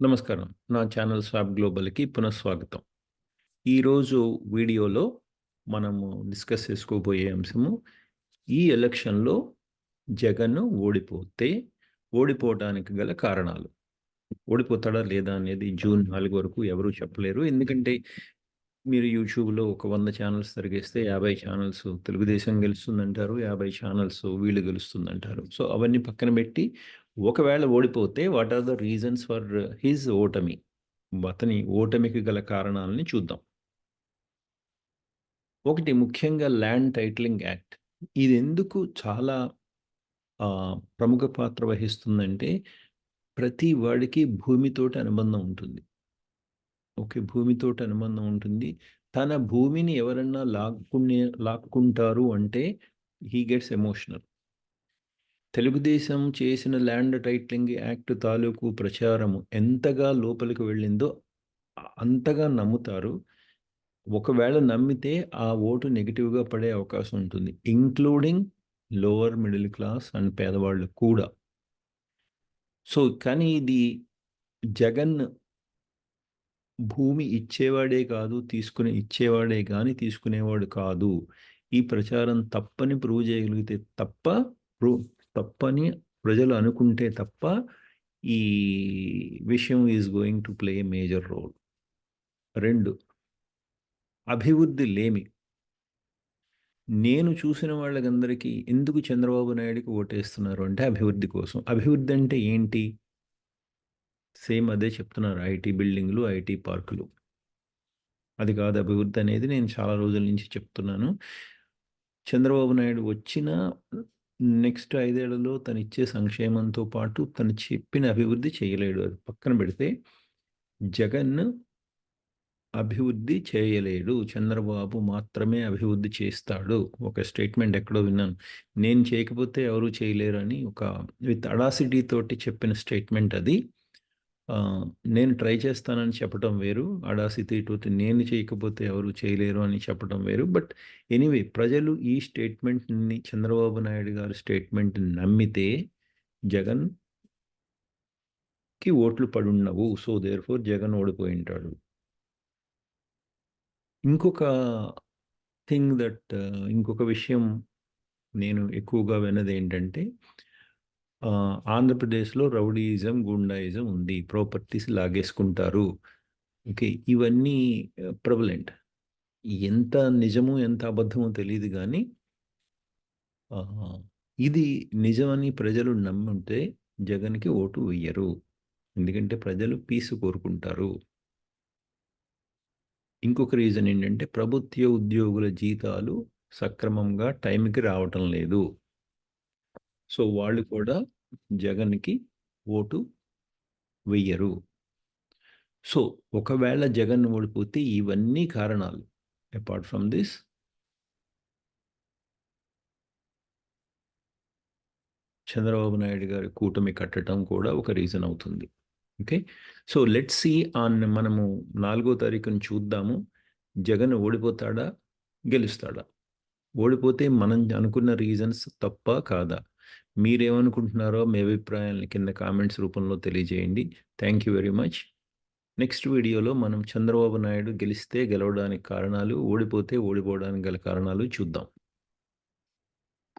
నమస్కారం. నా channel swap గ్లోబల్‌కి పునఃస్వాగతం. ఈరోజు వీడియోలో మనము డిస్కస్ చేసుకోబోయే అంశము, ఈ ఎలక్షన్‌లో జగన్ ఓడిపోతే, ఓడిపోవటానికి గల కారణాలు. ఓడిపోతాడా లేదా అనేది జూన్ 4 వరకు ఎవరు చెప్పలేరు. ఎందుకంటే మీరు యూట్యూబ్‌లో ఒక 100 ఛానెల్స్ తిరిగేస్తే 50 ఛానెల్స్ తెలుగుదేశం గెలుస్తుందంటారు. 50 ఛానెల్స్ వీళ్ళు గెలుస్తుందంటారు. సో, అవన్నీ పక్కన పెట్టి ఒకవేళ ఓడిపోతే what are the reasons for his ఓటమి? అతని ఓటమికి గల కారణాలని చూద్దాం. ఒకటి ముఖ్యంగా ల్యాండ్ టైటిలింగ్ యాక్ట్. ఇదెందుకు చాలా ప్రముఖ పాత్ర వహిస్తుందంటే ప్రతి వాడికి భూమితోటి అనుబంధం ఉంటుంది. ఓకే. భూమితోటి అనుబంధం ఉంటుంది. తన భూమిని ఎవరన్నా లాక్కుంటారు అంటే హి గెట్స్ ఎమోషనల్. తెలుగుదేశం చేసిన ల్యాండ్ టైటిలింగ్ యాక్ట్ తాలూకు ప్రచారము ఎంతగా లోపలికి వెళ్ళిందో అంతగా నమ్ముతారు. ఒకవేళ నమ్మితే ఆ ఓటు నెగెటివ్‌గా పడే అవకాశం ఉంటుంది. Including lower middle class and పేదవాళ్ళు కూడా. సో, కానీ ఇది జగన్ భూమి ఇచ్చేవాడే కాదు, ఇచ్చేవాడే గాని తీసుకునేవాడు కాదు. ఈ ప్రచారం తప్పని ప్రూవ్ చేయగలిగితే తప్ప, ప్రూ తప్పని ప్రజలు అనుకుంటే తప్ప, ఈ విషయం is going to play a major role. 2 అభివృద్ధి లేమి. నేను చూసిన వాళ్ళకందరికీ ఎందుకు చంద్రబాబు నాయుడుకి ఓటేస్తున్నారు అంటే అభివృద్ధి కోసం. అభివృద్ధి అంటే ఏంటి? సేమ్ అదే చెప్తున్నారు. ఐటీ బిల్డింగులు, ఐటీ పార్కులు. అది కాదు అభివృద్ధి అనేది నేను చాలా రోజుల నుంచి చెప్తున్నాను. చంద్రబాబు నాయుడు వచ్చిన నెక్స్ట్ 5 ఏళ్లలో తనిచ్చే సంక్షేమంతో పాటు తను చెప్పిన అభివృద్ధి చేయలేడు. అది పక్కన పెడితే జగన్ అభివృద్ధి చేయలేడు. చంద్రబాబు మాత్రమే అభివృద్ధి చేస్తాడు. ఒక స్టేట్మెంట్ ఎక్కడో విన్నాను. నేను చేయకపోతే ఎవరు చేయలేరని ఒక విత్ అడాసిటీ తోటి చెప్పిన స్టేట్మెంట్ అది. నేను ట్రై చేస్తానని చెప్పటం వేరు. అడాసిటీ తోటి నేను చేయకపోతే ఎవరు చేయలేరు అని చెప్పటం వేరు. బట్ ఎనీవే ప్రజలు ఈ స్టేట్మెంట్‌ని చంద్రబాబు నాయుడు గారి స్టేట్మెంట్‌ని నమ్మితే జగన్‌కి ఓట్లు పడుండవు. సో, దేర్‌ఫోర్ జగన్ ఓడిపోయుంటాడు. ఇంకొక ఇంకొక విషయం నేను ఎక్కువగా విన్నదేంటంటే ఆంధ్రప్రదేశ్‌లో రౌడీయిజం, గూండాయిజం ఉంది. ప్రాపర్టీస్ లాగేసుకుంటారు. ఓకే. ఇవన్నీ ప్రెవలెంట్. ఎంత నిజమో, ఎంత అబద్ధమో తెలీదు గానీ ఇది నిజమని ప్రజలు నమ్ముంటే జగన్‌కి ఓటు వెయ్యరు. ఎందుకంటే ప్రజలు పీస్ కోరుకుంటారు. ఇంకొక రీజన్ ఏంటంటే ప్రభుత్వ ఉద్యోగుల జీతాలు సక్రమంగా టైంకి రావటం లేదు. సో, వాళ్ళు కూడా జగన్‌కి ఓటు వెయ్యరు. సో, ఒకవేళ జగన్ ఓడిపోతే ఇవన్నీ కారణాలు. Apart from this Chandrababu Naidu గారి కూటమి కట్టడం కూడా ఒక రీజన్ అవుతుంది. ఓకే. సో, లెట్స్ సీ మనము 4 తారీఖున చూద్దాము. జగన్ ఓడిపోతాడా? గెలుస్తాడా? ఓడిపోతే మనం అనుకున్న రీజన్స్ తప్పా? కాదా? మీరేమనుకుంటున్నారో మీ అభిప్రాయాలను కింద కామెంట్స్ రూపంలో తెలియజేయండి. Thank you very much. Next వీడియోలో మనం చంద్రబాబు నాయుడు గెలిస్తే గెలవడానికి కారణాలు, ఓడిపోతే ఓడిపోవడానికి గల కారణాలు చూద్దాం.